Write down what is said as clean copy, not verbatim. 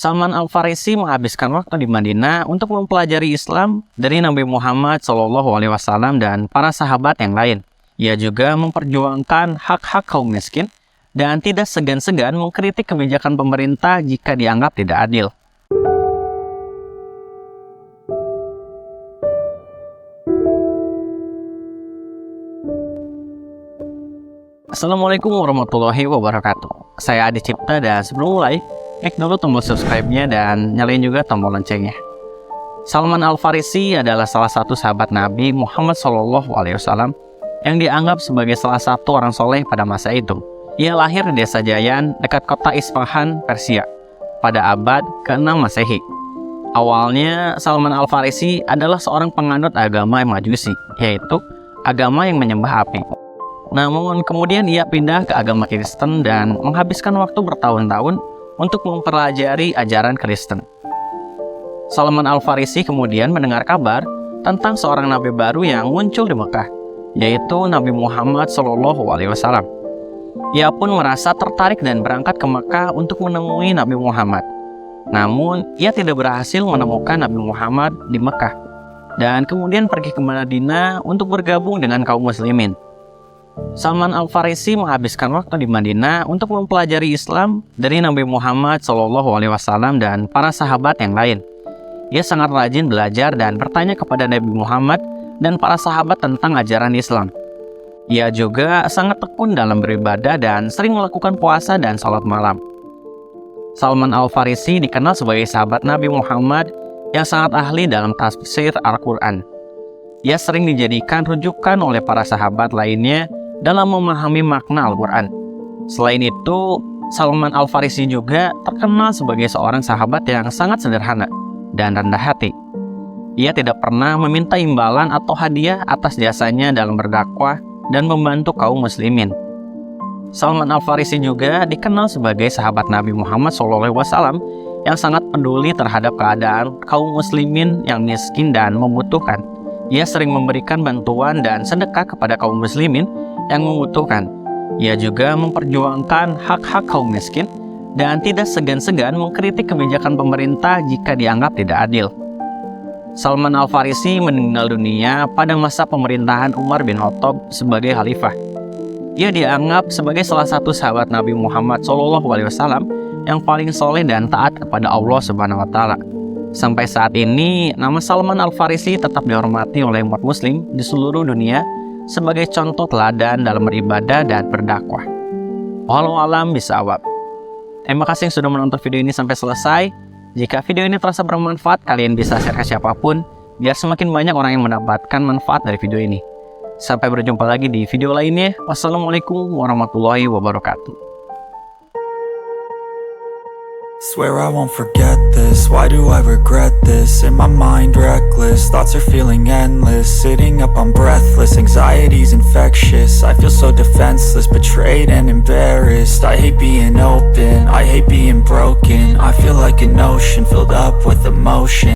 Salman Al-Farisi menghabiskan waktu di Madinah untuk mempelajari Islam dari Nabi Muhammad SAW dan para sahabat yang lain. Ia juga memperjuangkan hak-hak kaum miskin dan tidak segan-segan mengkritik kebijakan pemerintah jika dianggap tidak adil. Assalamualaikum warahmatullahi wabarakatuh. Saya Adi Cipta dan sebelum mulai, klik dulu tombol subscribe-nya dan nyalain juga tombol loncengnya. Salman Al-Farisi adalah salah satu sahabat Nabi Muhammad SAW yang dianggap sebagai salah satu orang soleh pada masa itu. Ia lahir di desa Jayan dekat kota Isfahan, Persia pada abad ke-6 Masehi. Awalnya Salman Al-Farisi adalah seorang penganut agama Majusi, yaitu agama yang menyembah api. Namun kemudian ia pindah ke agama Kristen dan menghabiskan waktu bertahun-tahun untuk mempelajari ajaran Kristen. Salman Al-Farisi kemudian mendengar kabar tentang seorang nabi baru yang muncul di Mekah, yaitu Nabi Muhammad SAW. Ia pun merasa tertarik dan berangkat ke Mekah untuk menemui Nabi Muhammad. Namun ia tidak berhasil menemukan Nabi Muhammad di Mekah dan kemudian pergi ke Madinah untuk bergabung dengan kaum muslimin. Salman Al-Farisi menghabiskan waktu di Madinah untuk mempelajari Islam dari Nabi Muhammad SAW dan para sahabat yang lain. Ia sangat rajin belajar dan bertanya kepada Nabi Muhammad dan para sahabat tentang ajaran Islam. Ia juga sangat tekun dalam beribadah dan sering melakukan puasa dan salat malam. Salman Al-Farisi dikenal sebagai sahabat Nabi Muhammad yang sangat ahli dalam tafsir Al-Quran. Ia sering dijadikan rujukan oleh para sahabat lainnya dalam memahami makna Al-Quran. Selain itu, Salman Al-Farisi juga terkenal sebagai seorang sahabat yang sangat sederhana dan rendah hati. Ia tidak pernah meminta imbalan atau hadiah atas jasanya dalam berdakwah dan membantu kaum muslimin. Salman Al-Farisi juga dikenal sebagai sahabat Nabi Muhammad SAW yang sangat peduli terhadap keadaan kaum muslimin yang miskin dan membutuhkan. Ia sering memberikan bantuan dan sedekah kepada kaum muslimin yang membutuhkan. Ia juga memperjuangkan hak-hak kaum miskin dan tidak segan-segan mengkritik kebijakan pemerintah jika dianggap tidak adil. Salman Al-Farisi meninggal dunia pada masa pemerintahan Umar bin Khattab sebagai khalifah. Ia dianggap sebagai salah satu sahabat Nabi Muhammad SAW yang paling soleh dan taat kepada Allah SWT. Sampai saat ini, nama Salman Al-Farisi tetap dihormati oleh umat muslim di seluruh dunia sebagai contoh teladan dalam beribadah dan berdakwah. Wallahu a'lam bishawab. Terima kasih yang sudah menonton video ini sampai selesai. Jika video ini terasa bermanfaat, kalian bisa share ke siapapun biar semakin banyak orang yang mendapatkan manfaat dari video ini. Sampai berjumpa lagi di video lainnya. Wassalamualaikum warahmatullahi wabarakatuh. Swear I won't forget this, why do I regret this? In my mind reckless, thoughts are feeling endless. Sitting up I'm breathless, anxiety's infectious. I feel so defenseless, betrayed and embarrassed. I hate being open, I hate being broken. I feel like an ocean filled up with emotion.